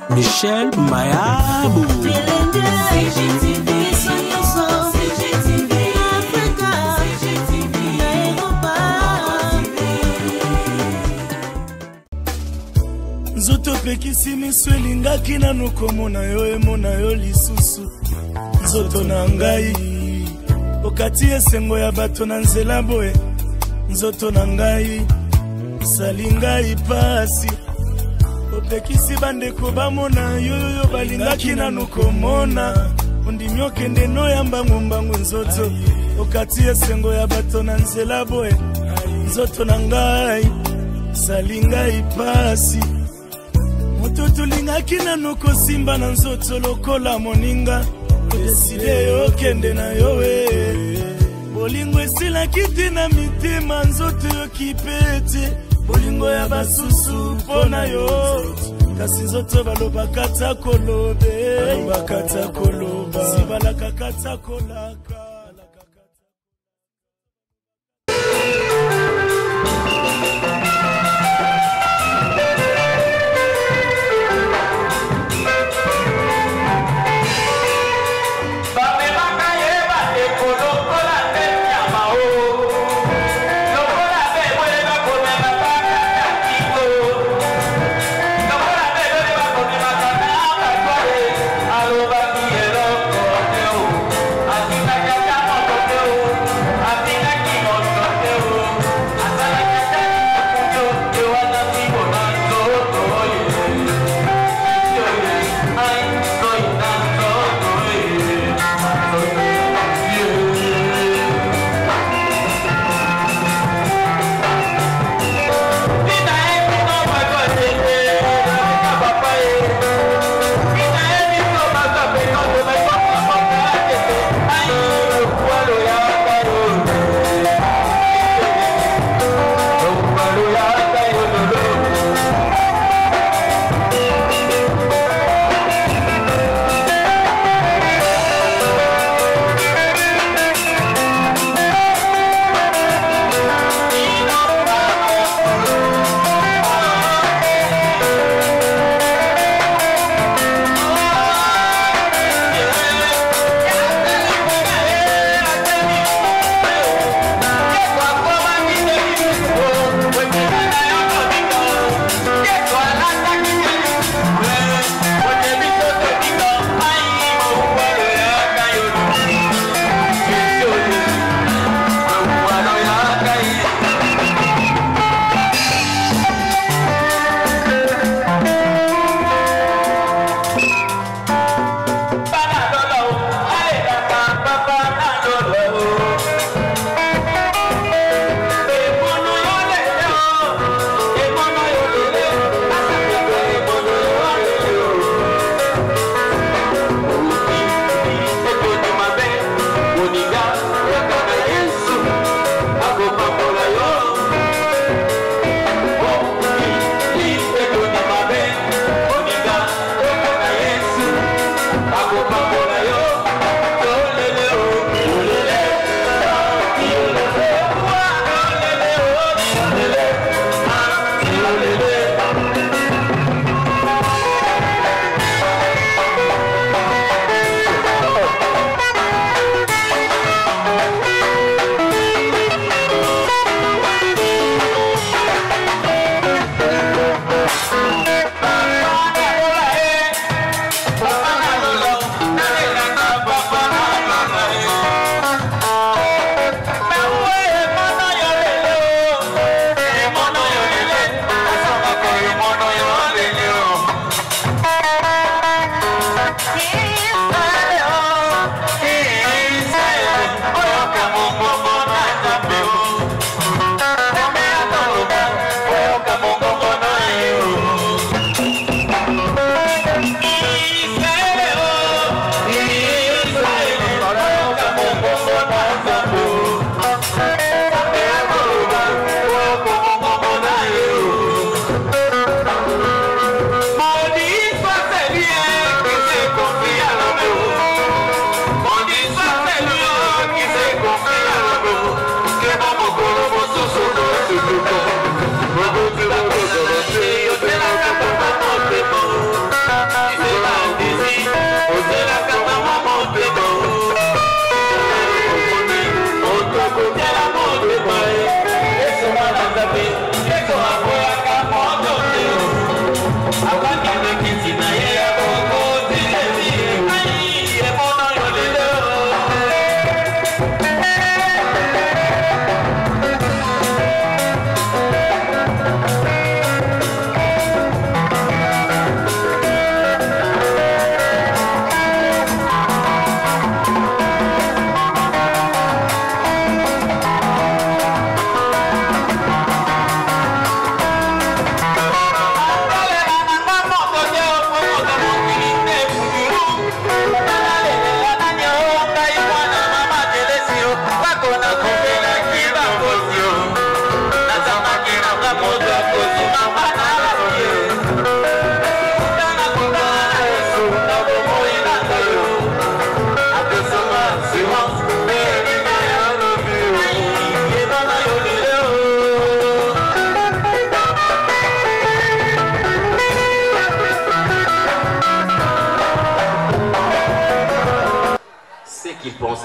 Michel Mayabou. Nzoto pekisi miso elingaki nanu komona yo emona yo lisusu. Nzoto na ngai okati esengo ya bato na nzela boye. Nzoto na ngai sali ngai pasi opekisi bandeko bamona yo balingaki nanu komona. Ondimi okende noyamba ngombangu nzoto okati esengo ya bato na nzela boye. Nzoto na ngai sali ngai pasi moto lingaki nanu kosimba na nzoto lokola moninga. Odeside okende na yowe bolingo esilaki te na mitema. Nzoto yokipete bolingo ya basusu mpona yo. Kasi nzoto balobaka ta kolobe balobaka ta koloba sibalaka kata kolaka. Aquí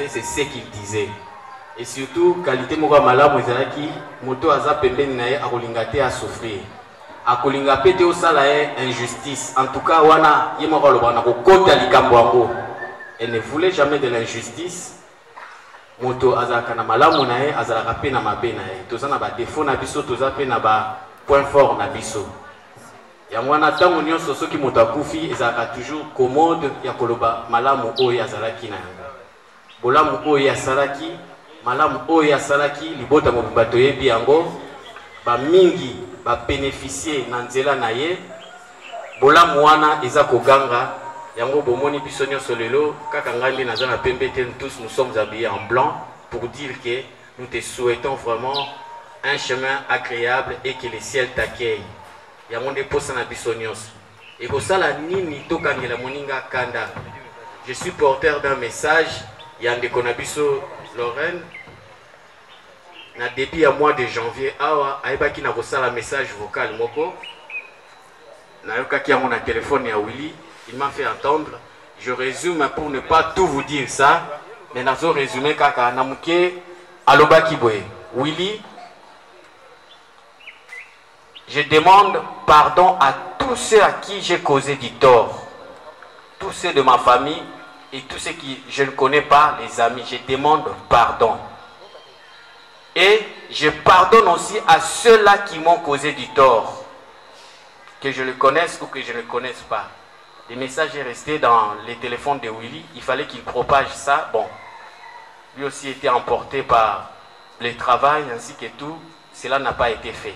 pensait, c'est ce qu'il disait. Et surtout, qualité moka malamu ezalaki moto aza pembeni na ye akolinga te a souffrir. Akolinga pe te osala ye injustice. En tout cas, wana ye moko aloba na kokota likambo yango. Elle ne voulait jamais de l'injustice. Moto azalaka na malamu na ye, azalaka pe na mabe na ye. Toza na ba défaut na biso, toza pe na ba point fort na biso. Yango wana tango nyonso soki moto akufi ezalaka toujours commode ya koloba malamu oyo azalaki na yango. Bolamu oyo asalaki, malamu oyo asalaki, libota mobimba toyebi yango, ba mingi ba bénéficier na nzela na ye. Bolamu wana eza koganga, yango bomoni biso nyonso lelo, kaka ngai nde naza na pembe te, tous nous sommes habillés en blanc pour dire que nous te souhaitons vraiment un chemin agréable et que le ciel t'accueille. Yango nde posa na biso nyonso. Et kosala nini tokangela moninga kanda. Je suis porteur d'un message. Yande Konabiso Lorraine. Na début à mois de janvier, awa aibaki na kosala message vocal moko. Na yoka ki yango na téléphone ya Willy, il m'a fait entendre. Je résume pour ne pas tout vous dire ça, mais nazo résumer kaka na muke alobaki boye. Willy, je demande pardon à tous ceux à qui j'ai causé du tort. Tous ceux de ma famille et tous ceux qui je ne connais pas, les amis, je demande pardon. Et je pardonne aussi à ceux-là qui m'ont causé du tort. Que je le connaisse ou que je ne le connaisse pas. Les messages est resté dans les téléphones de Willy. Il fallait qu'il propage ça. Bon, lui aussi était emporté par le travail ainsi que tout. Cela n'a pas été fait.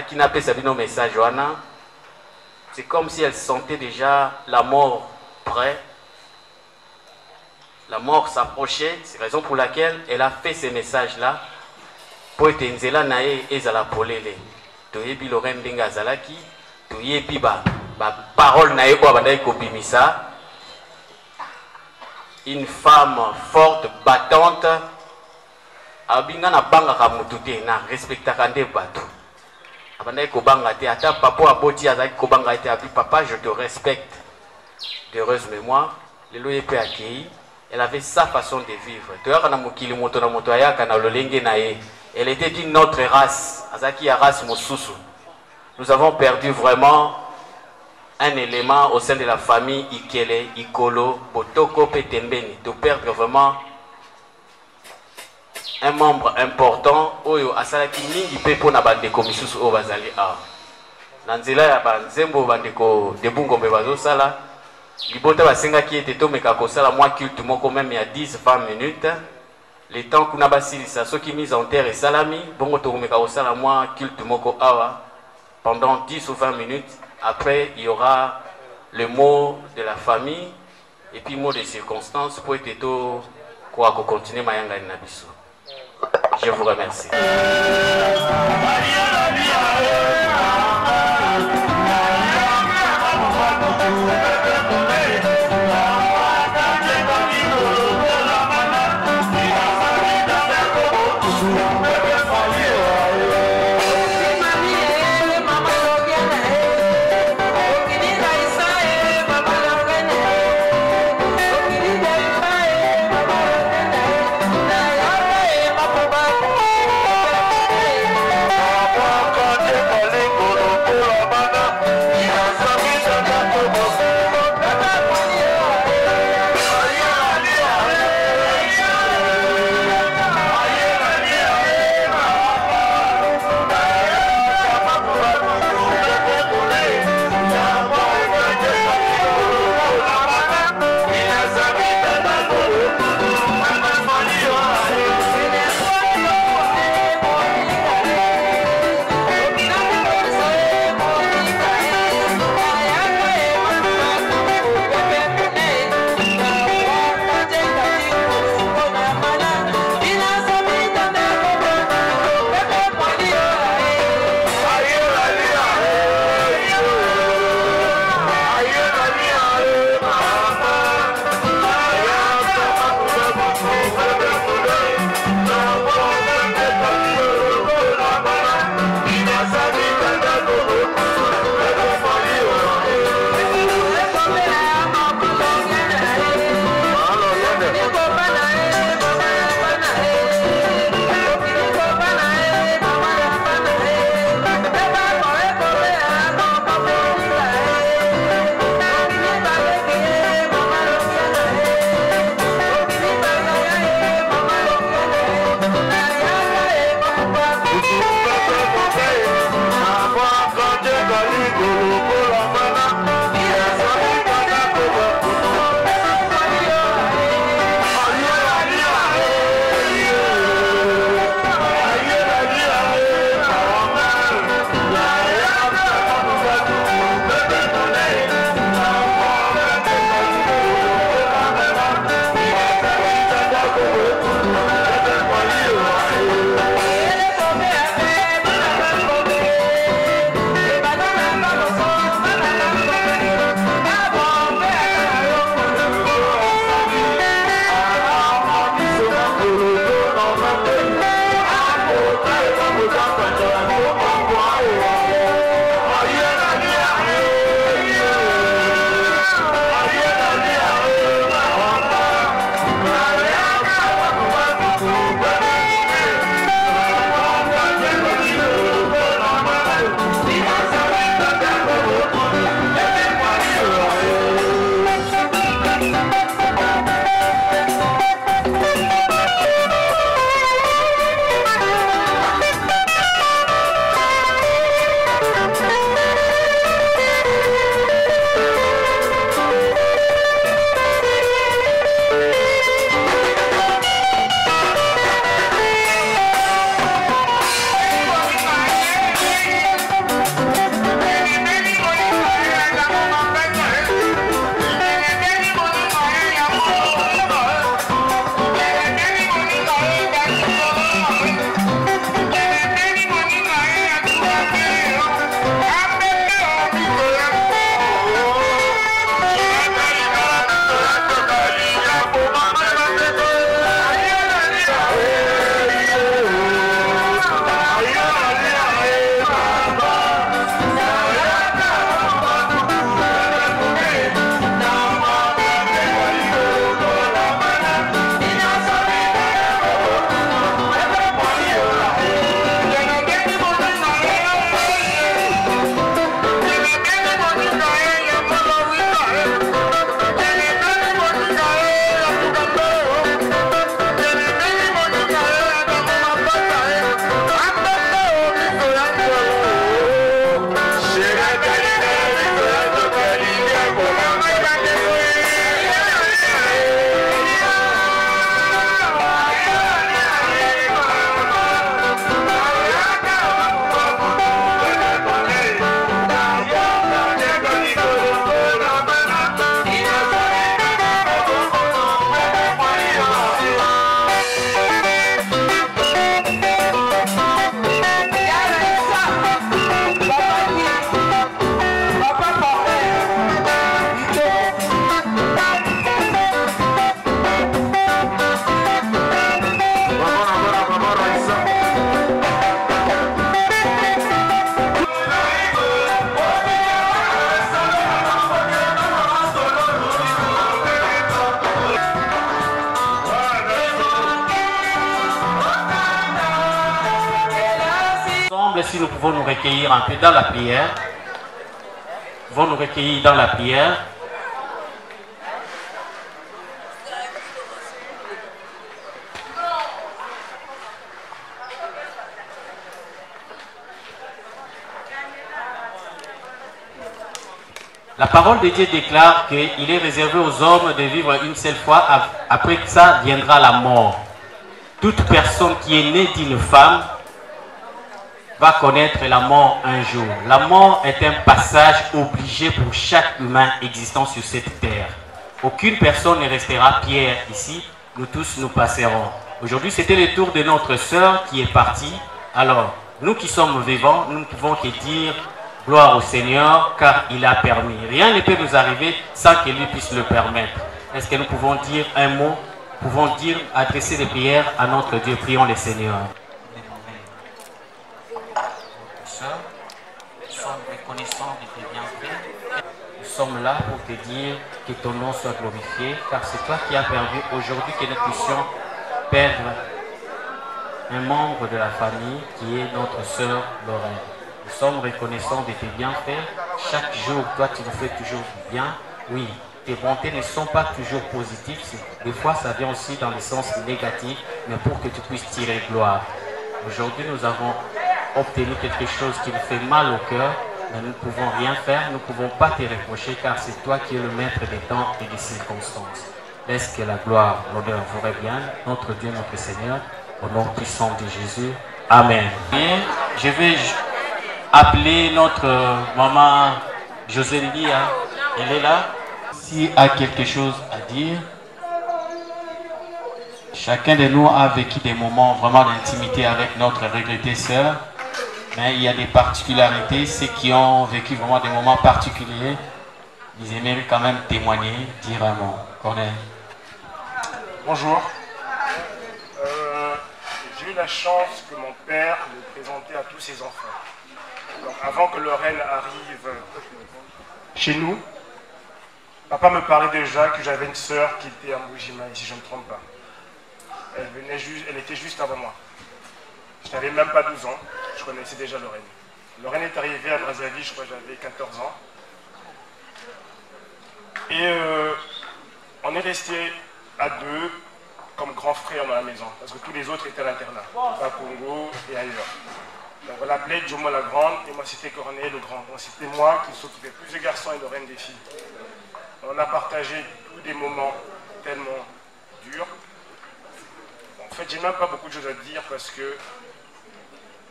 Qui n'a pas saisi nos messages, Johanna. C'est comme si elle sentait déjà la mort près. La mort s'approchait, c'est la raison pour laquelle elle a fait ces messages-là. Pour être nzela nae ezala polele. Toyebi Lorraine Benga Zalaki, toyebi ba parole nae ko abandai kobimisa. Une femme forte, battante, abinga na banga ka mutute na respectaka nde bato. Abandai ko banga te ata papa aboti azaki ko banga te abi papa je te respecte. D'heureuse mémoire, le loye peut accueillir. Elle avait sa façon de vivre. Elle était d'une autre race. Nous avons perdu vraiment un élément au sein de la famille Ikele, Ikolo, Botoko, Petembeni. De perdre vraiment un membre important. Oyo asalaki mingi pepo na bandeko misusu o bazali a. Nanzela ya banzembo bandeko de Bungombe bazo sala. Libota basenga qui était to meka kosala moi culte moko même il y a 10-20 minutes. Le temps qu'on a basili ça ceux qui mis en terre et salami bongo to meka kosala moi culte moko awa pendant 10 ou 20 minutes. Après il y aura le mot de la famille et puis mot de circonstance pour être to quoi continuer mayanga na biso. Je vous remercie. demande si nous pouvons nous recueillir un peu dans la prière. Nous pouvons nous recueillir dans la prière. La parole de Dieu déclare qu'il est réservé aux hommes de vivre une seule fois, après que ça viendra la mort. Toute personne qui est née d'une femme va connaître la mort un jour. La mort est un passage obligé pour chaque humain existant sur cette terre. Aucune personne ne restera pierre ici, nous tous nous passerons. Aujourd'hui, c'était le tour de notre sœur qui est partie. Alors, nous qui sommes vivants, nous ne pouvons que dire gloire au Seigneur, car il a permis. Rien ne peut nous arriver sans que lui puisse le permettre. Est-ce que nous pouvons dire un mot? Nous pouvons dire, adresser des prières à notre Dieu. Prions le Seigneur. Sœur, nous sommes reconnaissants de tes bienfaits. Nous sommes là pour te dire que ton nom soit glorifié, car c'est toi qui as permis aujourd'hui que nous puissions perdre un membre de la famille qui est notre sœur Lorraine. Nous sommes reconnaissants de tes bienfaits. Chaque jour, toi, tu nous fais toujours du bien. Oui, tes bontés ne sont pas toujours positives. Des fois, ça vient aussi dans le sens négatif, mais pour que tu puisses tirer gloire. Aujourd'hui, nous avons obtenu quelque chose qui nous fait mal au cœur, mais nous ne pouvons rien faire. Nous ne pouvons pas te reprocher, car c'est toi qui es le maître des temps et des circonstances. Laisse que la gloire, l'honneur vous revienne, notre Dieu, notre Seigneur, au nom puissant de Jésus. Amen. Et je vais appeler notre maman Josélie, elle est là. S'il a quelque chose à dire, chacun de nous a vécu des moments vraiment d'intimité avec notre regrettée sœur, mais il y a des particularités. Ceux qui ont vécu vraiment des moments particuliers, ils aimeraient quand même témoigner, dire un mot. Corneille. Bonjour. J'ai eu la chance que mon père me présentait à tous ses enfants. Donc, avant que Lorraine arrive chez nous, papa me parlait déjà que j'avais une sœur qui était à Mbujima, si je ne me trompe pas. Elle était juste avant moi. Je n'avais même pas 12 ans, je connaissais déjà Lorraine. Lorraine est arrivée à Brazzaville, je crois que j'avais 14 ans. Et on est resté à deux comme grands frères dans la maison, parce que tous les autres étaient à l'internat, à Congo et ailleurs. Donc on l'appelait Jomo la grande et moi c'était Corneille le grand. Donc c'était moi qui s'occupais plus des garçons et Lorraine des filles. On a partagé tous des moments tellement durs. En fait, j'ai même pas beaucoup de choses à dire parce que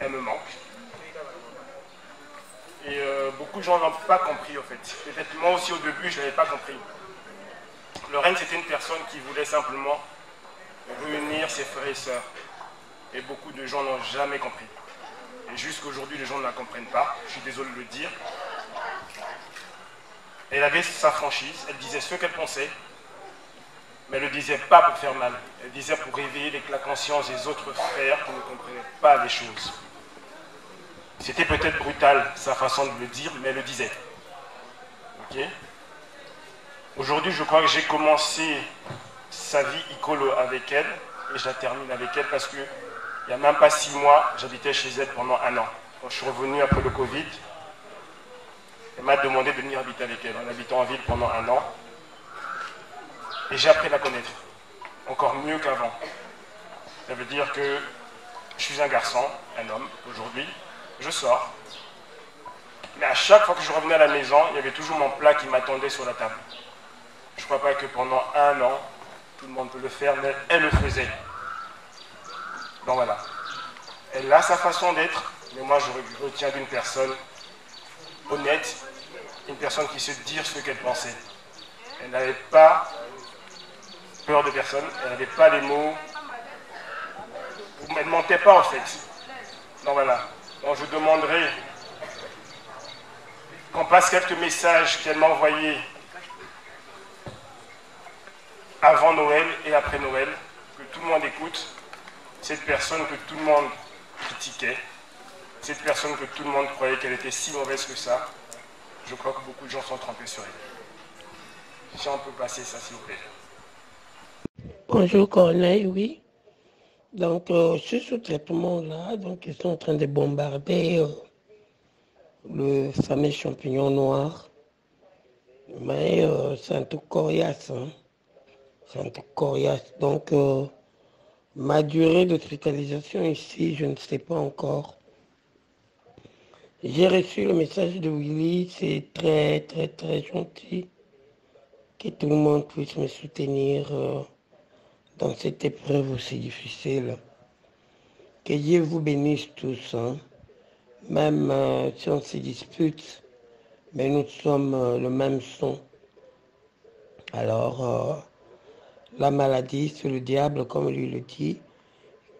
elle me manque. Et beaucoup de gens n'ont pas compris en fait. Peut-être moi aussi au début je n'avais pas compris. Lorraine c'était une personne qui voulait simplement réunir ses frères et sœurs. Et beaucoup de gens n'ont jamais compris. Et jusqu'aujourd'hui, les gens ne la comprennent pas. Je suis désolé de le dire. Elle avait sa franchise. Elle disait ce qu'elle pensait. Mais elle ne le disait pas pour faire mal. Elle disait pour réveiller la conscience des autres frères qui ne comprenaient pas les choses. C'était peut-être brutal, sa façon de le dire, mais elle le disait. Ok? Aujourd'hui, je crois que j'ai commencé sa vie Icolo avec elle. Et je la termine avec elle parce que il n'y a même pas 6 mois, j'habitais chez elle pendant 1 an. Quand je suis revenu après le Covid, elle m'a demandé de venir habiter avec elle. On habitait en ville pendant 1 an. Et j'ai appris à la connaître. Encore mieux qu'avant. Ça veut dire que je suis un garçon, un homme, aujourd'hui. Je sors. Mais à chaque fois que je revenais à la maison, il y avait toujours mon plat qui m'attendait sur la table. Je ne crois pas que pendant 1 an, tout le monde peut le faire, mais elle le faisait. Donc voilà. Elle a sa façon d'être, mais moi je retiens d'une personne honnête, une personne qui sait dire ce qu'elle pensait. Elle n'avait pas peur de personne, elle n'avait pas les mots. Elle ne mentait pas en fait. Donc voilà. Donc je demanderai qu'on passe quelques messages qu'elle m'a envoyés avant Noël et après Noël, que tout le monde écoute. Cette personne que tout le monde critiquait, cette personne que tout le monde croyait qu'elle était si mauvaise que ça, je crois que beaucoup de gens sont trompés sur elle. Si on peut passer ça, s'il vous plaît. Bonjour Corneille, oui. Donc, ce sous-traitement-là, donc, ils sont en train de bombarder le fameux champignon noir. Mais c'est un truc coriace. Hein. C'est un truc coriace. Donc, ma durée d'hospitalisation ici, je ne sais pas encore. J'ai reçu le message de Willy. C'est très, très, très gentil que tout le monde puisse me soutenir dans cette épreuve aussi difficile. Que Dieu vous bénisse tous. Hein. Même si on se dispute, mais nous sommes le même son. Alors, la maladie, c'est le diable, comme lui le dit,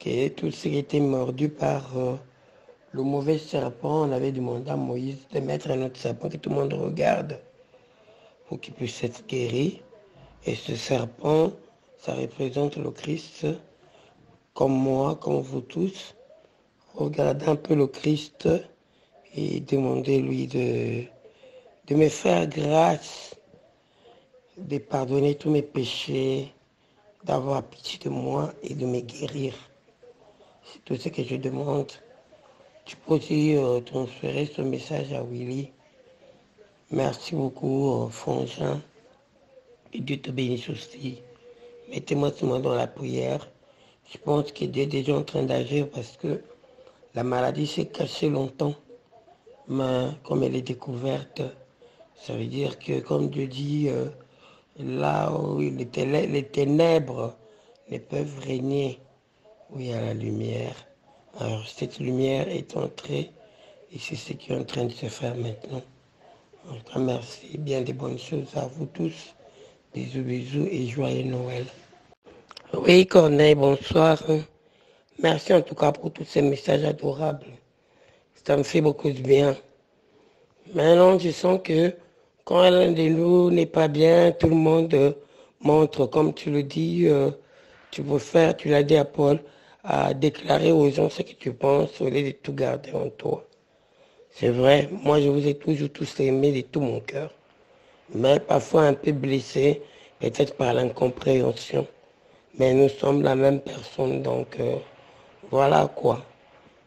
que tout ce qui était mordu par le mauvais serpent, on avait demandé à Moïse de mettre un autre serpent que tout le monde regarde pour qu'il puisse être guéri. Et ce serpent, ça représente le Christ, comme moi, comme vous tous. Regardez un peu le Christ et demandez-lui de me faire grâce, de pardonner tous mes péchés, d'avoir pitié de moi et de me guérir. C'est tout ce que je demande. Tu peux aussi transférer ce message à Willy. Merci beaucoup, Frangin. Et Dieu te bénisse aussi. Mettez-moi seulement dans la prière. Je pense que Dieu est déjà en train d'agir parce que la maladie s'est cachée longtemps. Mais comme elle est découverte, ça veut dire que, comme Dieu dit, là où les ténèbres ne peuvent régner, où il y a la lumière. Alors cette lumière est entrée et c'est ce qui est en train de se faire maintenant. En tout cas, merci, bien des bonnes choses à vous tous. Bisous, bisous et joyeux Noël. Oui, Corneille, bonsoir. Merci en tout cas pour tous ces messages adorables. Ça me fait beaucoup de bien. Maintenant, je sens que quand l'un de nous n'est pas bien, tout le monde montre, comme tu le dis, tu peux faire, tu l'as dit à Paul, à déclarer aux gens ce que tu penses au lieu de tout garder en toi. C'est vrai, moi je vous ai toujours tous aimés de tout mon cœur, mais parfois un peu blessé, peut-être par l'incompréhension. Mais nous sommes la même personne, donc voilà quoi.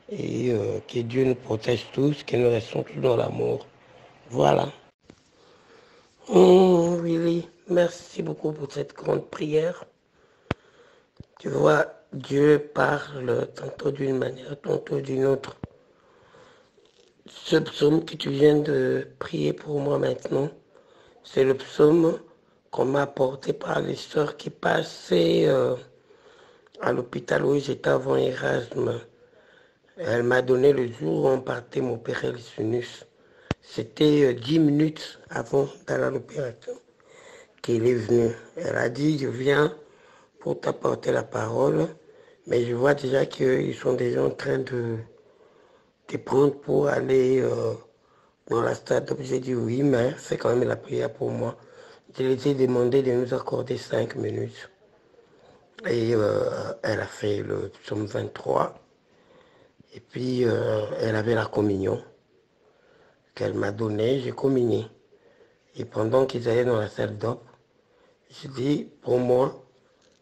Et que Dieu nous protège tous, que nous restons tous dans l'amour. Voilà. Willy, merci beaucoup pour cette grande prière. Tu vois, Dieu parle tantôt d'une manière, tantôt d'une autre. Ce psaume que tu viens de prier pour moi maintenant, c'est le psaume qu'on m'a apporté par les sœurs qui passaient à l'hôpital où j'étais avant Erasme. Elle m'a donné le jour où on partait m'opérer le sinus. C'était 10 minutes avant d'aller à l'opération qu'elle est venue. Elle a dit, je viens pour t'apporter la parole, mais je vois déjà qu'ils sont déjà en train de te prendre pour aller dans la stade. J'ai dit oui, mais c'est quand même la prière pour moi. Je lui ai demandé de nous accorder 5 minutes. Et elle a fait le psaume 23. Et puis, elle avait la communion qu'elle m'a donnée, j'ai communié. Et pendant qu'ils allaient dans la salle d'op, j'ai dit, pour moi,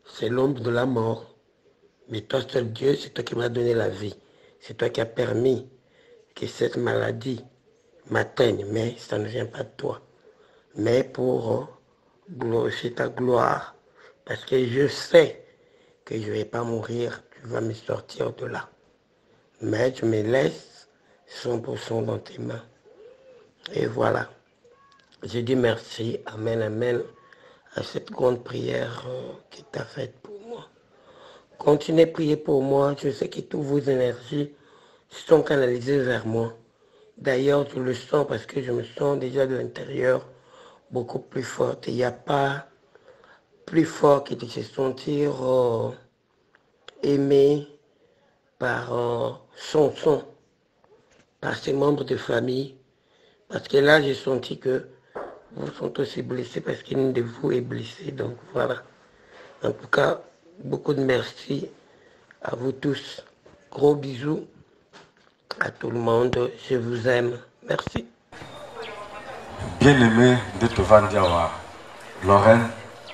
c'est l'ombre de la mort. Mais toi, seul Dieu, c'est toi qui m'as donné la vie. C'est toi qui as permis que cette maladie m'atteigne. Mais ça ne vient pas de toi. Mais pour glorifier ta gloire. Parce que je sais que je ne vais pas mourir. Tu vas me sortir de là. Mais je me laisse 100% dans tes mains. Et voilà. Je dis merci, amen, amen, à cette grande prière que tu as faite pour moi. Continuez à prier pour moi. Je sais que toutes vos énergies sont canalisées vers moi. D'ailleurs, je le sens parce que je me sens déjà de l'intérieur beaucoup plus forte. Il n'y a pas plus fort que de se sentir aimé par son son, par ses membres de famille. Parce que là, j'ai senti que vous sont aussi blessés parce qu'une de vous est blessée. Donc voilà. En tout cas, beaucoup de merci à vous tous. Gros bisous à tout le monde. Je vous aime. Merci. Bien-aimée de Tovandiawa, Lorraine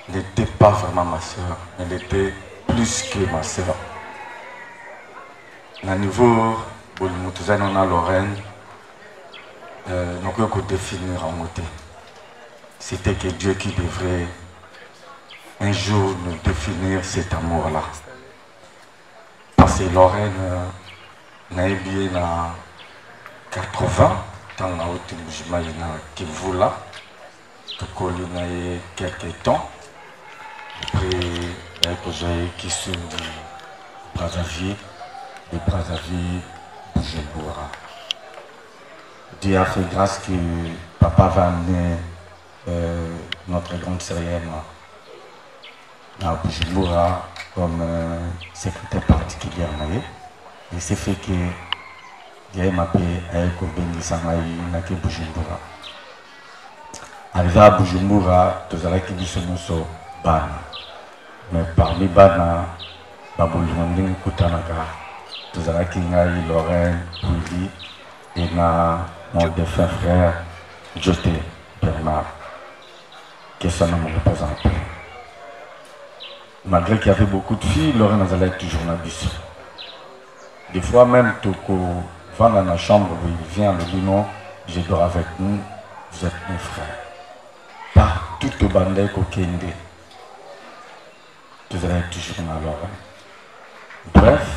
n'était pas vraiment ma soeur. Elle était plus que ma soeur. À niveau de la Lorraine, nous pouvons définir en moté. C'était que Dieu qui devrait un jour nous définir cet amour-là. Parce que Lorraine n'a bien à 80, dans la haute mouvement qui vous là, que quelques temps. Après, j'ai qui sont de Brazzaville, Bujumbura. Dieu a fait grâce que papa va amener notre grande sœur à Bujumbura comme secrétaire particulier. Et c'est fait que Dieu m'a appelé à Bujumbura. Arrivé à Bujumbura, tous les qui sont Bana. Mais parmi Bana, Baboulmanding Koutanaka, tous les qui sont Lorraine, Pouilly, et mon défunt frère, Joté Bernard, qui sont nos représentants. Malgré qu'il y avait beaucoup de filles, Lorraine allait toujours dans le bus. Des fois même, Toko va dans la chambre où il vient, le dit non, je dors avec nous, vous êtes mes frères. Par toute bande Kokende. Vous allez toujours dans Lorraine. Bref,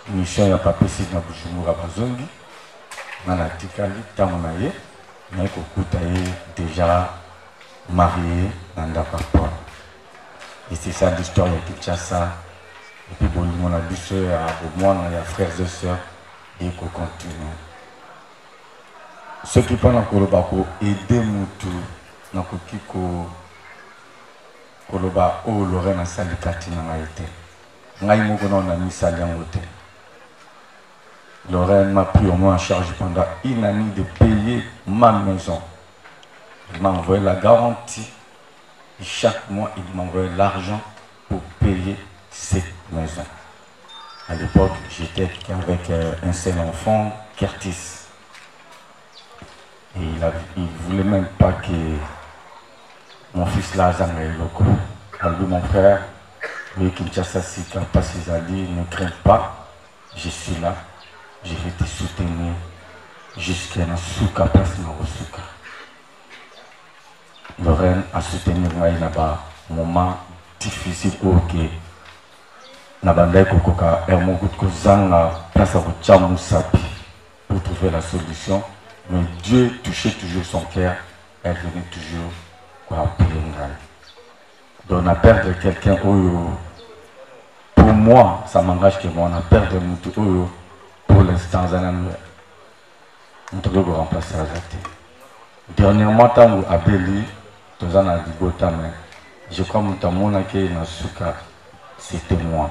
mission n'a pas précis dans Bujumbura Bazongi. Dans la Tikali, Tamonaye, mais Kokoutaye déjà marié dans la Papua. Et c'est ça l'histoire de Kinshasa. Et puis, bon, on a vu ça à Beaumont, il y a frères et sœurs, et qu'on continue. Ceux qui parlent encore le bako, aider Moutou, dans le Koloba, oh, Lorraine a sali Katina a été. Ngaï Mogonon a mis sali en hôtel. Lorraine m'a pris au moins en charge pendant une année de payer ma maison. Il m'a envoyé la garantie. Et chaque mois, il m'a envoyé l'argent pour payer cette maison. À l'époque, j'étais avec un seul enfant, Curtis. Et il ne voulait même pas que mon fils Lazare ait locaux. Alors lui, mon frère, lui, Kinshasa, si Kapasi Zali, ne crains pas, je suis là. Je vais te soutenir jusqu'à la sous-capacité Souka. Lorraine a soutenu moi là-bas, moment difficile pour que Nabandai Kokoka et mon goût que Zanga place à Routchamou Sapi pour trouver la solution. Mais Dieu touchait toujours son cœur, elle venait toujours quoi appeler Ngai. Donc on a perdu quelqu'un, pour moi, ça m'engage que moi, on a perdu Moutou. Pour l'instant, on doit remplacer la zate. Dernièrement, quand à Beli, je crois que c'était moi.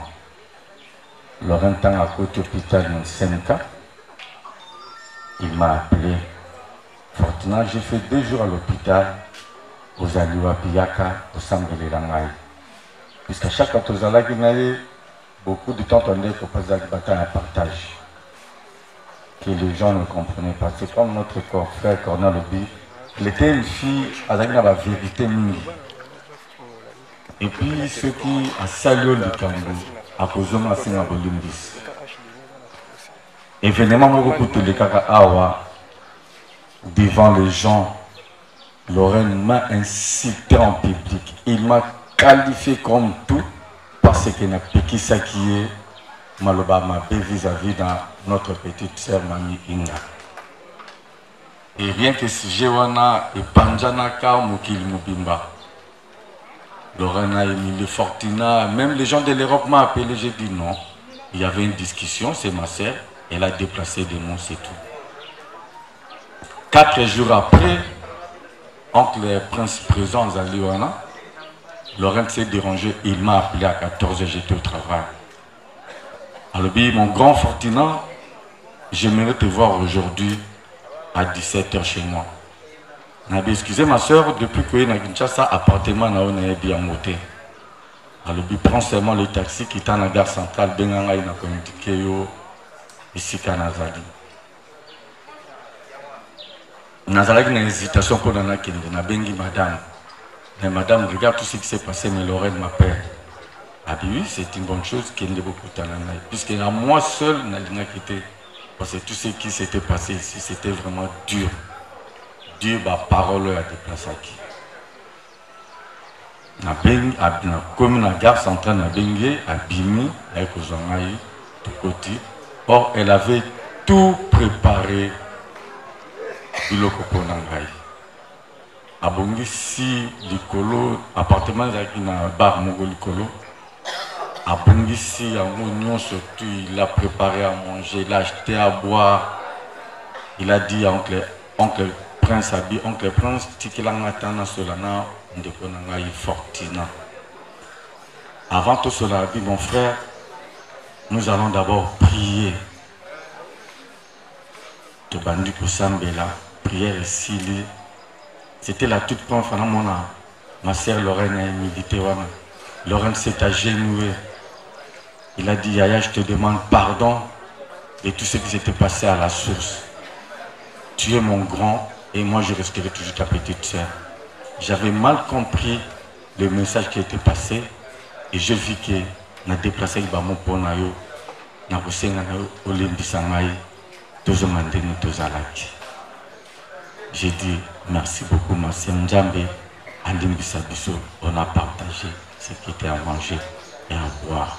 Laurent Tang à côté hôpital dans 5 ans, il m'a appelé. Fortunat, j'ai fait 2 jours à l'hôpital, aux Aliwa Piyaka, au Sambele Langai. Puisqu'à chaque fois que vous allez, beaucoup de temps, on est pour passer à partage. Que les gens ne comprenaient pas. C'est comme notre frère Cornel Obi. Il était une fille avec la vérité mille. Et puis ceux qui ont salué le Cambou, à cause de ma signe à Bolimbis. Événement, beaucoup de les Awa, devant les gens, Lorraine m'a incité en public. Il m'a qualifié comme tout parce qu'il n'a pas qui ça qui est. Maloba m'a vis-à-vis dans notre petite sœur Mami Inga. Et rien que si Jewana et Panjana Kaumukil Mubimba, Lorena et Emile Fortina, même les gens de l'Europe m'ont appelé, j'ai dit non. Il y avait une discussion, c'est ma sœur, elle a déplacé des mots, c'est tout. 4 jours après, oncle le prince présent à Liwana, Lorraine s'est dérangé, il m'a appelé à 14h, j'étais au travail. Alors, mon grand Fortina, j'aimerais te voir aujourd'hui à 17h chez moi. Excusez ma soeur, depuis que je suis à appartement, je suis bien monté. Alors, prends seulement le taxi qui est à la gare centrale, je suis ici à Nazali. Nazali a une hésitation pour la madame. Mais madame, regarde tout ce qui s'est passé, mais Lorraine m'appelle. oui, c'est une bonne chose qu'il y ait beaucoup de talent. Puisque à moi seul, parce que tout ce qui s'était passé ici, c'était vraiment dur. Dur, parole à déplacer. Comme la gare centrale à Bengue, à Bimi, avec Ozangaï, de côté. Or, elle avait tout préparé. Biloko Ponangaï. À Bongi, si l'Ikolo, appartement qui na bar Mogo l'Ikolo, à Bongi, si en oignon surtout, il a préparé à manger, il a acheté à boire. Il a dit à oncle Prince Abi, oncle Prince, Tikilangatana Solana, Ndekonangaï Fortina. Avant tout cela, dit mon frère, nous allons d'abord prier. Tobandi Kosambela, prière ici. C'était la toute première fois, ma sœur Lorraine a milité. Lorraine s'est agenouée. Il a dit, Yaya, je te demande pardon de tout ce qui s'était passé à la source. Tu es mon grand et moi je resterai toujours ta petite sœur. J'avais mal compris le message qui était passé et je vis que na déplacé mon ponayo, na kosenga na olimbisangai, tozomandeni tozalaki. J'ai dit merci beaucoup ma sœur Nzambe, Andimbisa Biso, on a partagé ce qui était à manger et à boire.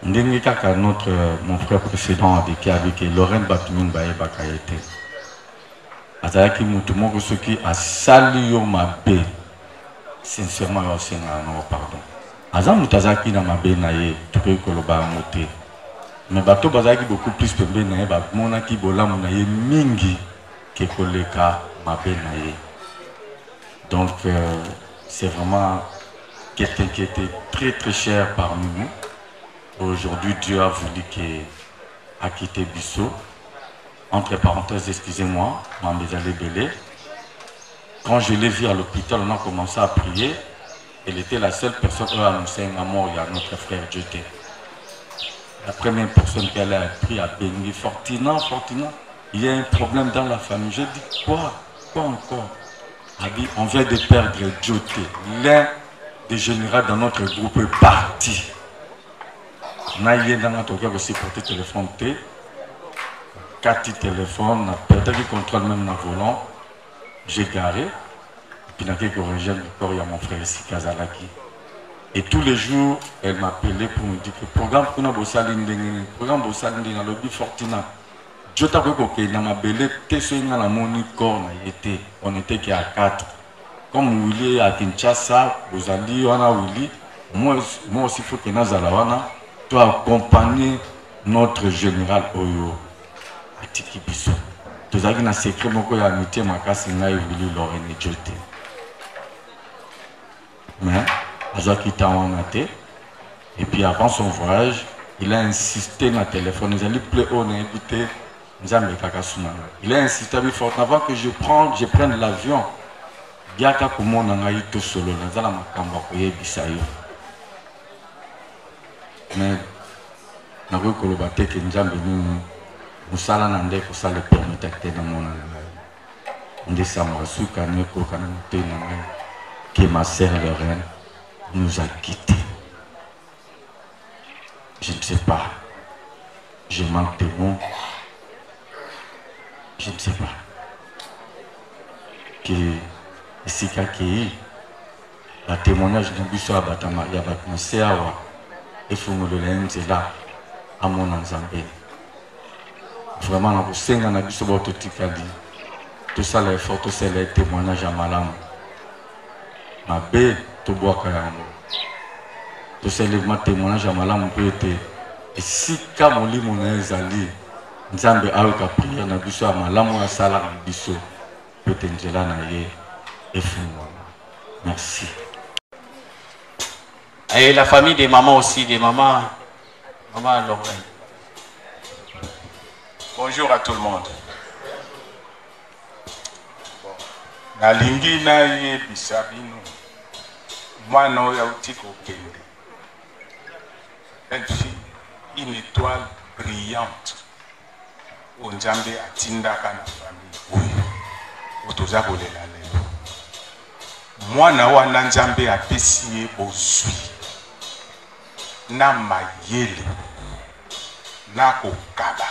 Mon frère précédent avec Lorraine Batumin Baye Bakayete. Azaki Moutoumoko Soki a sali yo mabe. Sincèrement, yo senga no pardon. Azam Moutazaki na mabe na ye, tupe koloba moté. Mais bato bazaki beaucoup plus pembe na ye, ba monaki bolamu na ye mingi ke koleka mabe na ye. Donc c'est vraiment quelqu'un qui était très très cher parmi nous. Aujourd'hui, Dieu a voulu qu'il a quitté Bissot. Entre parenthèses, excusez-moi, Mambezale Belé. Quand je l'ai vu à l'hôpital, on a commencé à prier. Elle était la seule personne qui a annoncé un mort à notre frère Djeté. La première personne qu'elle a pris à Bengi, Fortina, il y a un problème dans la famille. J'ai dit, quoi encore? Elle a dit, on vient de perdre Djeté. L'un des généraux dans notre groupe est parti. On a eu dans notre cas aussi porté téléphone T. 4 téléphones, on a perdu le contrôle même dans le volant. J'ai garé. Et puis, dans quelques régions, il y a mon frère ici, Kazalaki. Et tous les jours, elle m'appelait pour me dire que le programme qu'on a bossé dans le lobby Fortina. Je t'avoue que dans ma belle, on était qu'à 4. Comme Willy à Kinshasa, vous allez, on a Willy. Moi aussi, il faut que nous allions. Tu as accompagné notre général Oyo. Atiki Biso. Tu as dit un secret, mon amitié, ma casse, il a eu Lorraine et Djeté. Mais, Azaki Tawanate, et puis avant son voyage, il a insisté dans le téléphone. Il a dit, plus haut, écoutez, il a insisté avec forte avant que je prenne l'avion. Biaka Kumo Nangaï tout solo, Nazala Makamba Koye Bisayo. Mais, je vais que nous sommes allés pour ça le permettre de mon que ma sœur Lorraine nous a quittés. Je ne sais pas. Je manque de mots. Je ne sais pas. Que ici, le témoignage de Bissot Abatama, il y a un Seawa. Il faut me le dire là, à mon Nzambe. Vraiment, on a besoin d'un Bissot Bototikadi. Tout ça, les photos, c'est les témoignages à Malam. Ma bé, tout bois Kayamo. Tout ça, les témoignages à Malam, peut être. Et si Kamoli, mon Zali, Nzambe a eu qu'à prier, on a Bissot à Malam, on a Salah Bissot. Peut-être là, naïe. Et fou-moi. Merci. Et la famille des mamans aussi, des mamans. Maman Lorraine. Bonjour à tout le monde. Na lingi na ye bisabino. Mwana oya utiko kende. Elle fut une étoile brillante. Onjambe atindaka na famille. Oui. Otoza kolela lelo. Mwana wana Nzambe apesi ye bozwi. na mayele na kokaba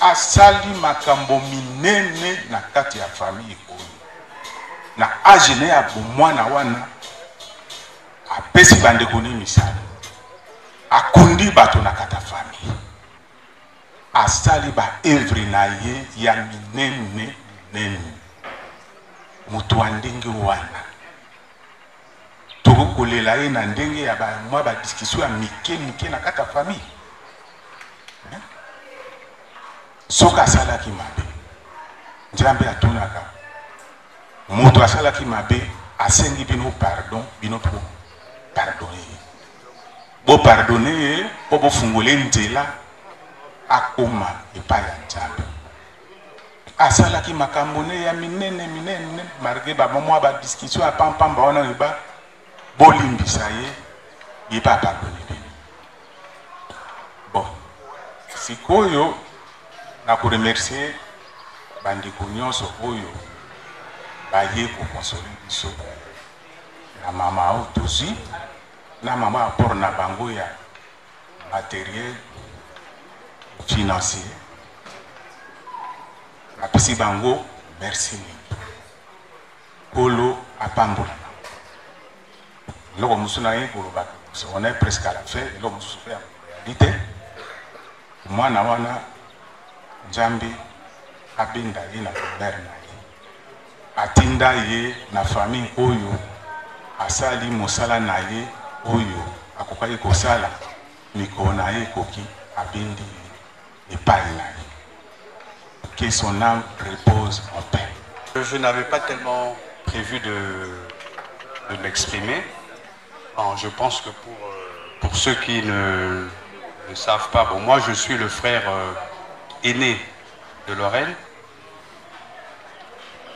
asali makambo minene na kati ya famille oyo na age ne ya bomwana wana apesi bandeko ni misala akundi bato na kata famille asali ba evre na ye ya minene mutu wa ndenge wana tokokolela ye na ndenge ya mwa badiskussion ya mike na kata famille soki asalaki mabe nzambe atunaka moto asalaki mabe asengi bino pardon bino po pardonne ye bo pardonne ye po bofungole nzela akoma epai ya nzambe asalaki makambo ne ya minene malgré bamomwa badiskussion ya pampamba wana eba bolimbisa ye yeba pardonne bino bon sikoyo na kuremercier bandeko nyonso oyo baye kokonsole biso na mama oyo tozwi na mama apport na bango ya matériel financier apesi bango merci mingi kolo apambola eloko mosusu na ye koloba on est presque à la fin eloko mosusu pe ya réalité mwana wana nzambe abenda ye na mère na ye atinda ye na famille oyo asali mosala na ye oyo akokaki kosala mikolo na ye ekoki abendi ye epai na ye. Que son âme repose en paix. Je n'avais pas tellement prévu de m'exprimer. Je pense que pour ceux qui ne savent pas, bon, moi je suis le frère aîné de Lorraine.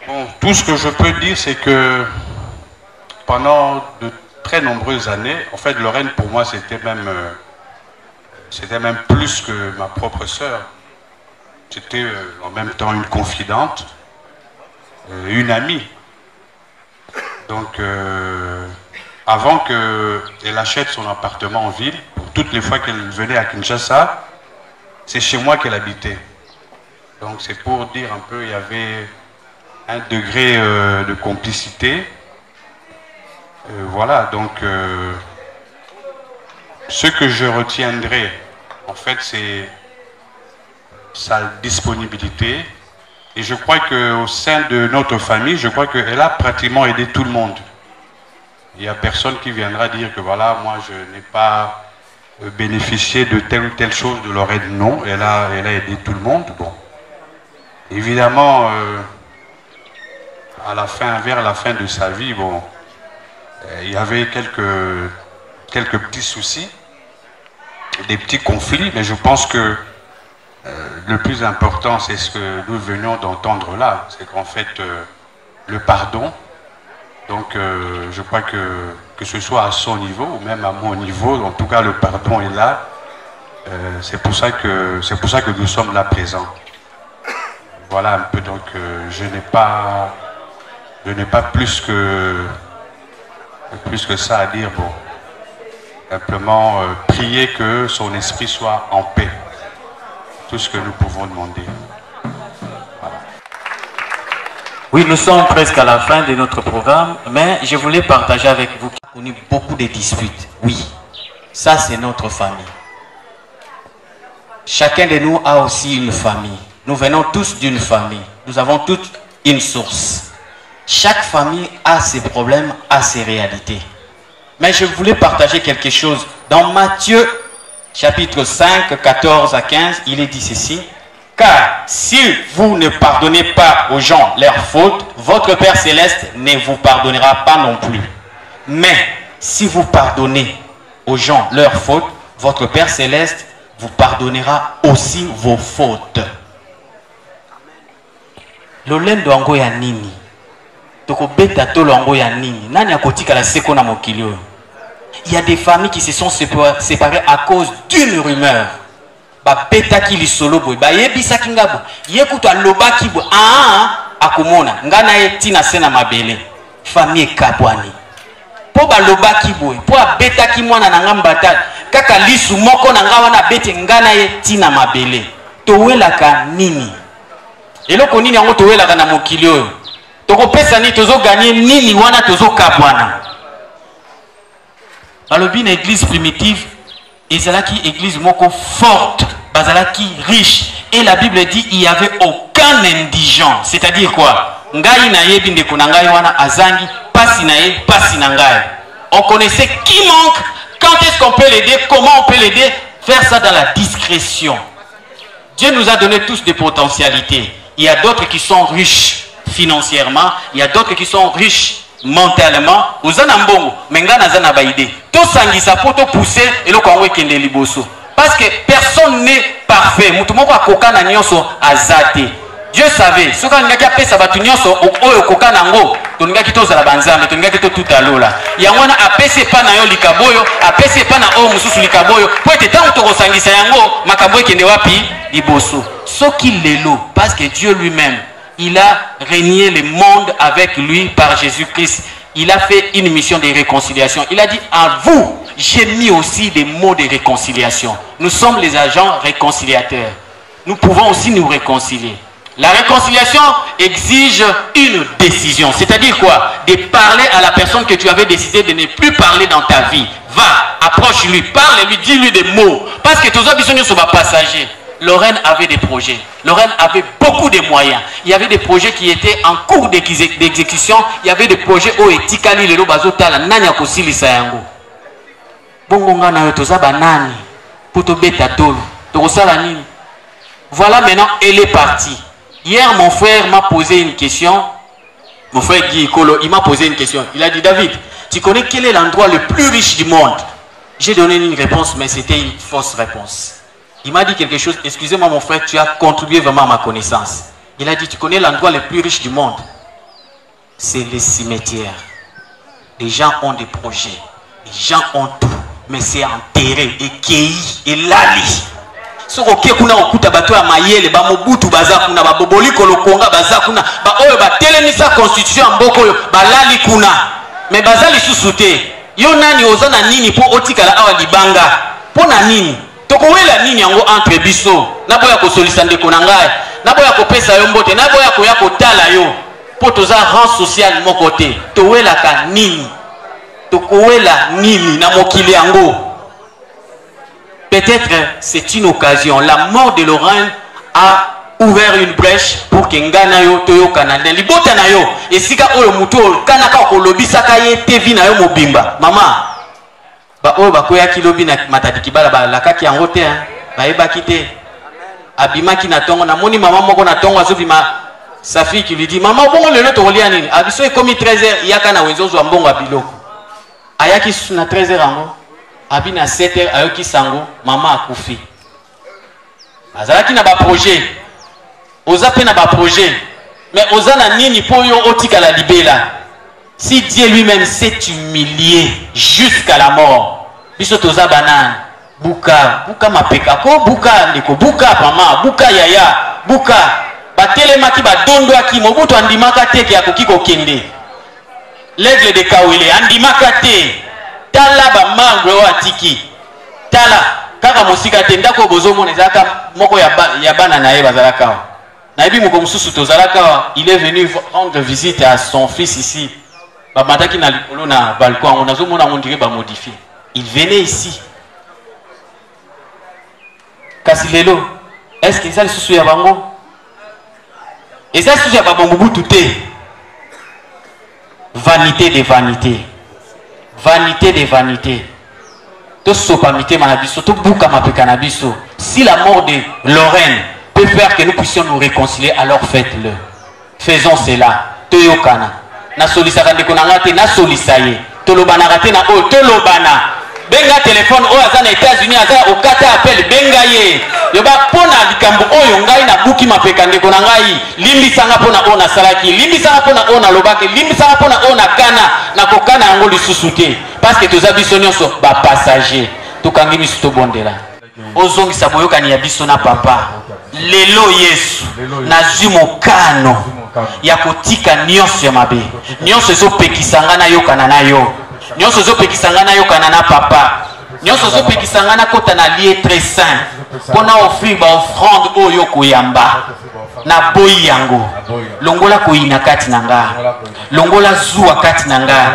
Bon, tout ce que je peux dire, c'est que pendant de très nombreuses années, en fait, Lorraine pour moi c'était même plus que ma propre sœur. C'était en même temps une confidente, une amie. Donc, avant qu'elle achète son appartement en ville, toutes les fois qu'elle venait à Kinshasa, c'est chez moi qu'elle habitait. Donc, c'est pour dire un peu, il y avait un degré de complicité. Voilà, donc, ce que je retiendrai, en fait, c'est sa disponibilité, et je crois qu'au sein de notre famille, je crois qu'elle a pratiquement aidé tout le monde. Il n'y a personne qui viendra dire que voilà, moi je n'ai pas bénéficié de telle ou telle chose de Lorraine. Non, elle a aidé tout le monde. Bon, évidemment, vers la fin de sa vie, bon, il y avait quelques petits soucis, des petits conflits, mais je pense que le plus important, c'est ce que nous venions d'entendre là, c'est qu'en fait, le pardon, donc je crois que ce soit à son niveau ou même à mon niveau, en tout cas le pardon est là, c'est pour ça que nous sommes là présents. Voilà un peu, donc je n'ai pas plus que ça à dire, bon, simplement prier que son esprit soit en paix. Tout ce que nous pouvons demander. Voilà. Oui, nous sommes presque à la fin de notre programme, mais je voulais partager avec vous qu'on a beaucoup de disputes. Oui, ça c'est notre famille. Chacun de nous a aussi une famille. Nous venons tous d'une famille. Nous avons toutes une source. Chaque famille a ses problèmes, a ses réalités. Mais je voulais partager quelque chose. Dans Matthieu chapitre 5, 14 à 15, il est dit ceci. Car si vous ne pardonnez pas aux gens leurs fautes, votre Père Céleste ne vous pardonnera pas non plus. Mais si vous pardonnez aux gens leurs fautes, votre Père Céleste vous pardonnera aussi vos fautes. Lolendo ango ya nini? Toko beta to longo ya nini? Nani akotika la seko na mokilio? Il y a des familles qui se sont séparées à cause d'une rumeur. Ba beta ki lisolo boy, ba yebisa kingabo. Yekuta loba kibo. Akomona. Ngana etina sena mabele. Famille kabwani. po balobaki boye po abetaki mwana na nga mbata kaka lisu moko na nga wana bete ngana ye tina mabele towelaka nini eloko nini yango towelaka na mokili oyo tokopesa nini tozoganye nini wana tozokabwana balobi na église primitive ezalaki église moko forte bazalaki riche et la Bible dit il y avait aucun indigent, c'est-à-dire quoi ngai na yebi ndeko na ngai wana azangi pasi na ye pasi na ngai. On connaissait qui manque, quand est-ce qu'on peut l'aider, comment on peut l'aider, faire ça dans la discrétion. Dieu nous a donné tous des potentialités. Il y a d'autres qui sont riches financièrement, il y a d'autres qui sont riches mentalement. Uzana mbongo, menga na zana baide. To sangisa poto pousser et le konwe kende liboso. Parce que personne n'est parfait. Mutumoko akoka na nyonso azate. Dieu savait. Ce qu'on a fait, ça va tout nyonso oyo koka nango. Toninga kito za la banzambe, toninga kito tout alola. Yangwana apese pa na yo likaboyo, apese pa na o mususu likaboyo. Po ete tango to kosangisa yango, makaboyo kende wapi liboso. Soki lelo, parce que Dieu lui-même, il a régné le monde avec lui par Jésus-Christ. Il a fait une mission de réconciliation. Il a dit à vous, j'ai mis aussi des mots de réconciliation. Nous sommes les agents réconciliateurs. Nous pouvons aussi nous réconcilier. La réconciliation exige une décision. C'est-à-dire quoi? De parler à la personne que tu avais décidé de ne plus parler dans ta vie. Va, approche-lui, parle-lui, dis-lui des mots. Parce que tous les gens sont passagers. Lorraine avait des projets. Lorraine avait beaucoup de moyens. Il y avait des projets qui étaient en cours d'exécution. Il y avait des projets où etikali lelo bazotala nani akosili sayango. Bongonga na yotoza banani poto beta tolo. Tokosala nini? Voilà maintenant, elle est partie. Hier, mon frère m'a posé une question. Mon frère Guy Kolo, il m'a posé une question. Il a dit, David, tu connais quel est l'endroit le plus riche du monde? J'ai donné une réponse, mais c'était une fausse réponse. Il m'a dit quelque chose. Excusez-moi, mon frère, tu as contribué vraiment à ma connaissance. Il a dit, tu connais l'endroit le plus riche du monde? C'est les cimetières. Les gens ont des projets. Les gens ont tout. Mais c'est enterré, et cueilli, et lali. Soki kuna okuta bato ya mayele ba mobutu baza kuna ba boboli kolokonga baza kuna ba oyo ba telemisa constitution mboko oyo balali kuna mais baza lisusu te yo nani ozana nini po otikala awa libanga po na nini tokowela nini yango entre biso na boya kosolisa ndeko na ngai na boya kopesa yo mbote na boya koya kotala yo po toza rang social moko te towela ka nini tokowela nini na mokili yango. Peut-être c'est une occasion. La mort de Lorraine a ouvert une brèche pour que Ngana yo toyo Canada. Libota na yo. Et si ka oyo muto kanaka kolobisa ka ye tevi na yo mobimba. Mama. Ba oyo ba koya kilobi na matadiki bala ba la kaki yango te hein. Ba eba kite. Abima ki na tongo na moni mama moko na tongo azobima sa fille qui lui dit maman bongo lelo to kolia nini? Abiso e komi 13h yaka na wenzozo mbongo abiloko. Ayaki na 13h ango. Abina 7h ayoki sango maman akufi azalaki na ba projet oza pe na ba projet mais oza na nini po yo otika la libela si Dieu lui-même s'est humilié jusqu'à la mort biso toza banane buka mapeka ko buka ndeko buka mama buka yaya buka batelemaki badondwaki mobutu andimaka te ke akoki kokende l'aigle de Kawele andimaka te tala ba marbre wa tiki tala kaka musika te ndako bozomona ezaka moko ya bana na ye bazalaka na ebi moko mususu tozalaka il est venu rendre visite à son fils ici ba mataki na likolo na balcon on azomona on dirait ba modifier il venait ici kasi lelo est-ce que ça le susu ya bango et ça susu ya ba bongo te vanité de vanité. Vanité des vanités. Tout sopamité manabiso, tout bouka mapekanabiso. Si la mort de Lorraine peut faire que nous puissions nous réconcilier, alors faites-le. Faisons cela. Toyokana. Na solisaka ndeko na ngate na solisaye. Tolobana rate na o tolobana. Benga téléphone o azana États-Unis aza okata appel benga ye. Yoba pona likambo oyo ngai na buki mapeka ndeko na ngai. Limbisanga pona ona salaki, limbisanga pona ona lobaki, limbisanga pona ona kana na kokana yango lisusu te. Parce que toza biso nyonso ba passager. Tokangi misu to bondela. Ozongisa boyokani ya biso na papa. Lelo Yesu nazwi mokano ya kotika nyonso ya mabe. Nyonso ezopekisanga na yokana na yo. nyonso ozopekisa ngai nayokana na papa nyonso ozopekisa ngai nakota na lieu très saint mpona offrir baoffrande oyo koyamba na boyi yango longola koyina kati na ngai longola zuwa kati na ngai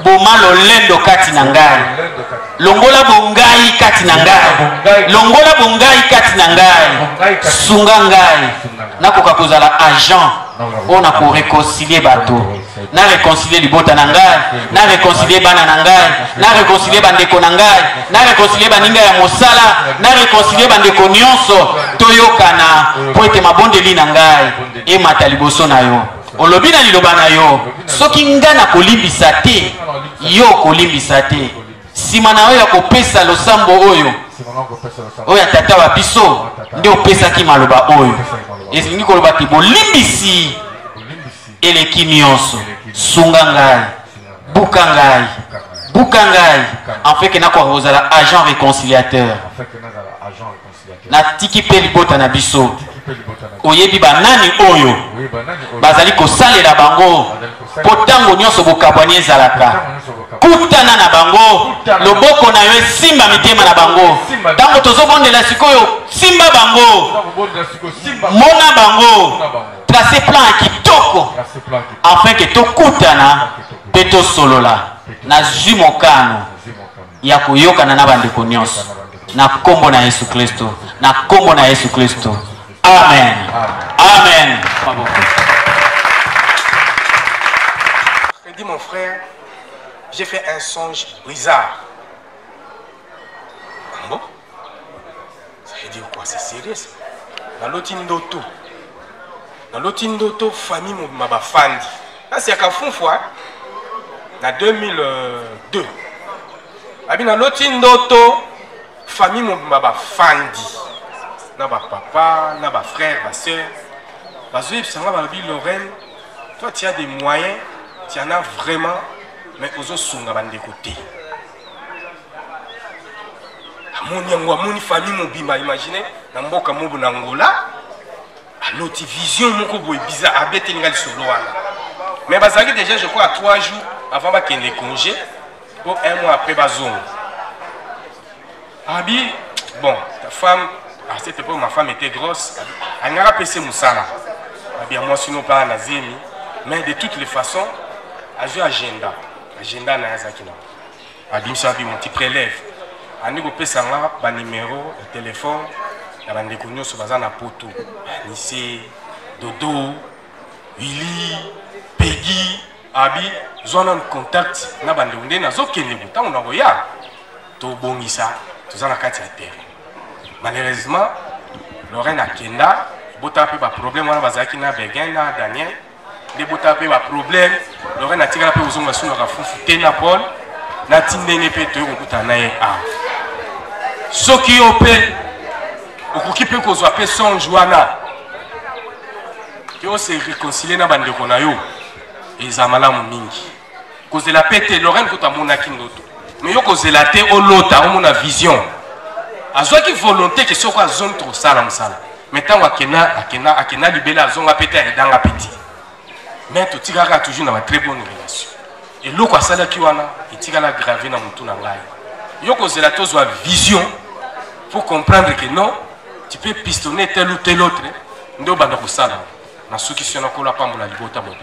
boma lolendo kati na ngai longola bongai kati na ngai longola bongai kati na ngai sunga ngai nakoka kozala agent mpona koreconcilie bato na réconcilier libota na ngai na réconcilier bana na ngai na réconcilier bandeko na ngai na réconcilier baninga ya mosala na réconcilier bandeko nyonso toyokana po ete mabondeli na ngai emata liboso na yo olobi na liloba na yo soki ngai na kolimbisa te yo kolimbisa te nsima na yo ya kopesa losambo oyo oyo tata wa biso nde opesaki maloba oyo elingi koloba te bolimbisi eleki nyonso sunga ngai buka ngai en fait que nakoka kozala agent réconciliateur natiki mpe libota na biso oyebi banani oyo bazali kosalela bango mpo ntango nyonso bokabwani ezalaka kutana na bango loboko na yo esimba mitema na bango ntango tozobondela sikoyo simba bango mona bango trace plan ya kitoko afin ke tokutana mpe tosolola nazwi mokano ya koyokana na bandeko nyonso na kombo na Yesu Kristo na kombo na Yesu Kristo amen amen. Il dit mon frère, j'ai fait un songe bizarre. Bon, ça veut dire quoi? C'est sérieux ça. Dans l'Otindoto, famille m'a fandi. Là c'est à Kafoufou, en 2002. Dans l'Otindoto, famille m'a fandi. Na ba papa, na ba frère, ma soeur. Parce que ça va Lorraine, toi tu as des moyens, tu en as vraiment, mais aux autres sont de côté. Mon famille mon bima, imaginez, dans mboka mobu na Angola, l'autre vision mon kobo bizarre, abete ngali solo wana. Mais bazaki déjà je crois à 3 jours avant ba ken les congés, pour 1 mois après bazon. Abi, bon, ta femme à cette époque, ma femme était grosse. Elle n'a pas passé Moussala. Moi, sinon, pas Nazimi. Mais de toutes les façons, elle a joué agenda. Agenda na Yazakina. Elle a dit mon petit prélève. Elle a dit un numéro de téléphone. Elle a dit que nous sommes dans poto. Nissé, Dodo, Willy, Peggy, Abi. Ils ont un contact. Ils ont un contact. Ils ont un contact. Ils ont un contact. Malheureusement, Lorraine a Kenda, bota pe ba problème wana bazaki na Begin na Daniel, de bota pe ba problème, Lorraine a tika pe uzonga suna ka fufu te na Paul, na tindenge pe to okuta na ye a. Soki ope okuki pe kozwa pe songe wana. Ki o se réconcilier na bandeko na yo. Ezamala mingi. Kozela pete Lorraine kota mona kindoto. Mais yo kozela te o lota o mona vision. Azwa ki volonté que soit zone trop sala msala. Mais tant akena libela zonga pété et dans la petit. Mais tout tigara toujours dans une très bonne relation. Et loko asala ki wana etikala gravé na mutu na ngai. Yoko zela tozwa vision pour comprendre que non, tu peux pistonner tel ou tel autre ndo banda ko sala. Na soki sona kola pambola libota bodo.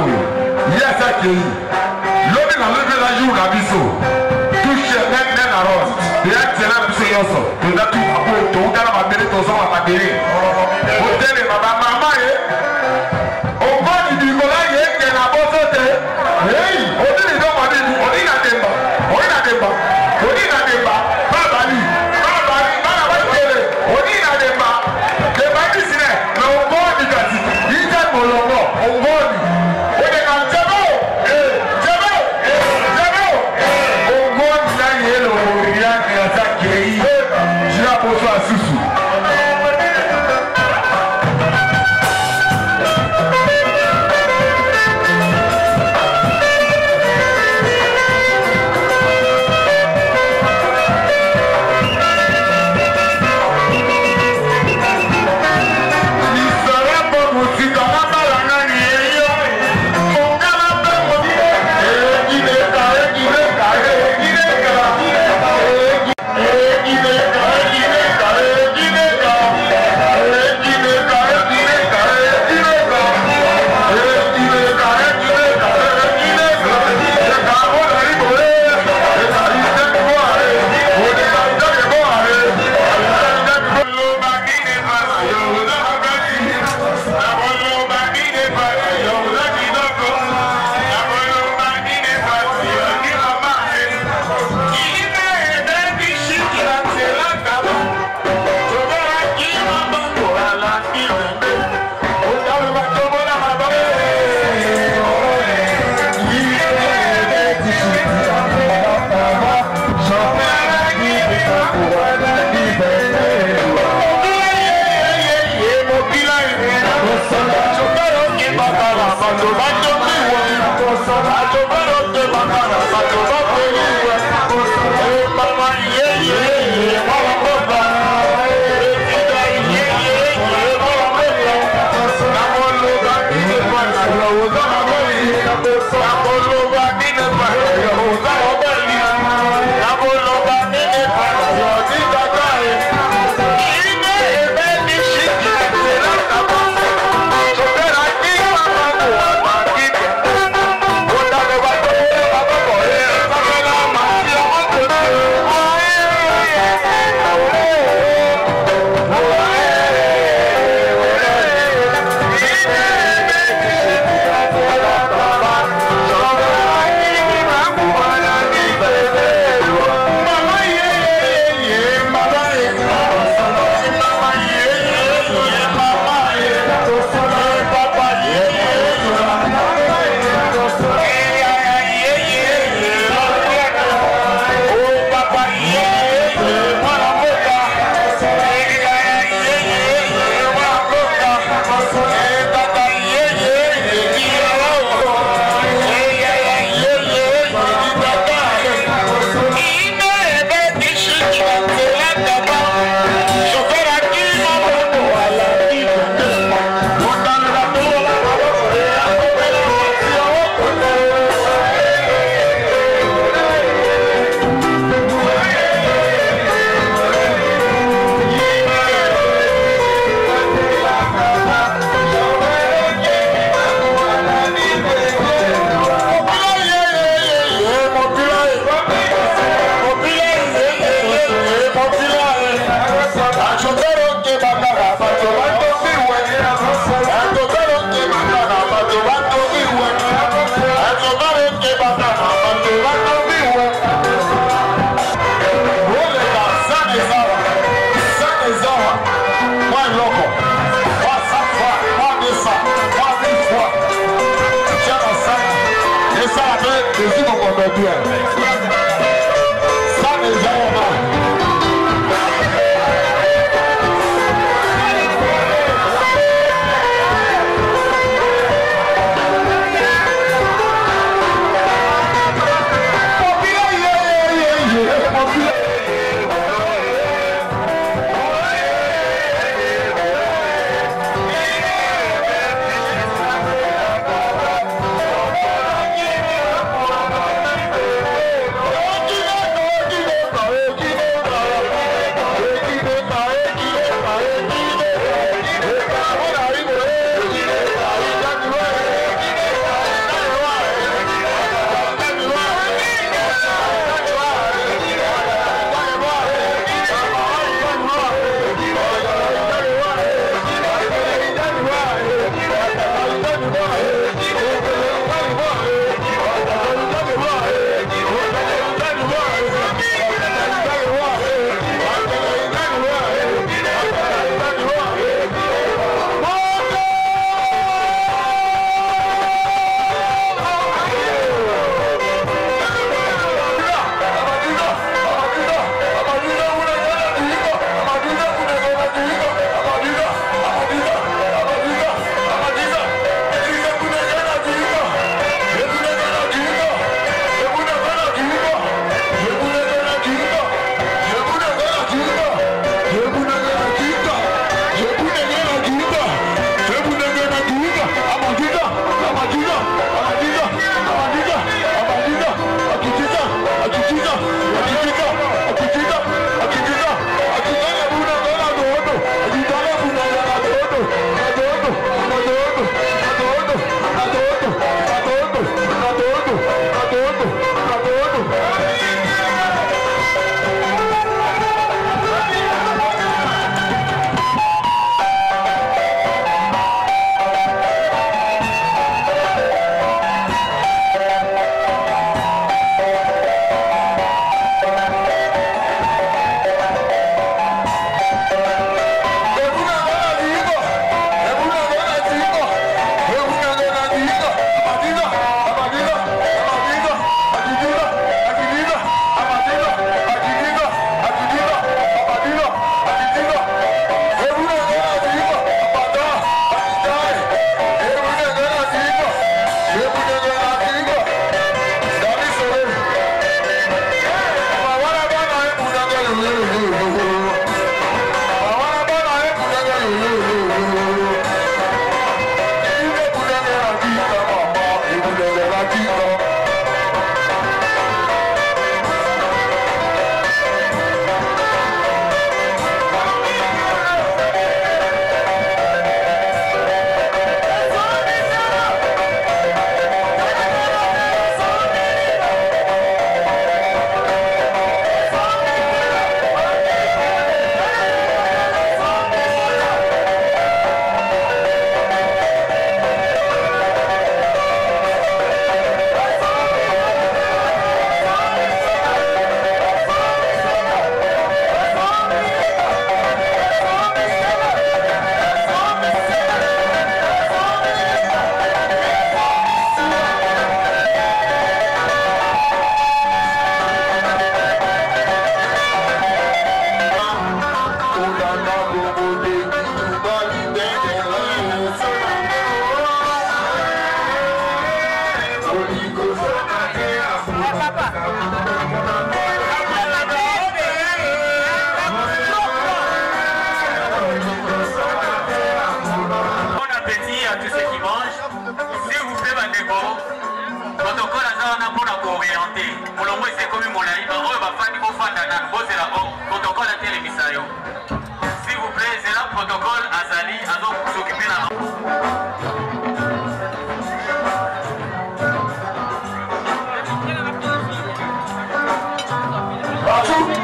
Malawi. Yes, I can. Lobby na levé la joue la biso. Touche même la rose. Et excellent biso yoso. Tu as tout à tout dans la batterie ton sang à batterie. Hôtel et maman au bas du Nicolas il y a la bosse. Hey, on dit les gens on dit la débat. On dit la débat. On dit la débat. Pas Bali. Pas Bali. Pas la voiture. On dit la débat. Les Bali c'est mais on voit du gâteau. Il t'a molongo. On voit du. On est dans Djabo. Djabo. Djabo. On voit du là il y a le rien qui a ça qui est. Je la pose à Soussou. S'il vous plaît, c'est là protocole Azali, Azok s'occuper là. Thank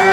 you.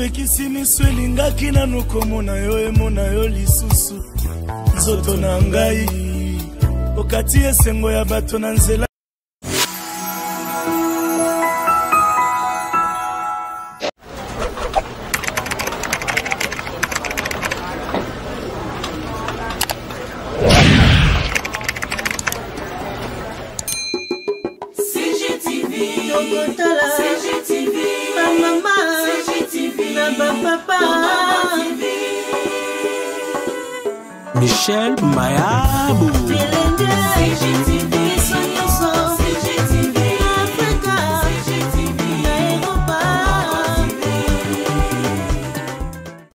opekisi miso elingaki nanu komona yo emona yo lisusu nzoto na ngai okati esengo ya bato na nzela Michel Mayabou.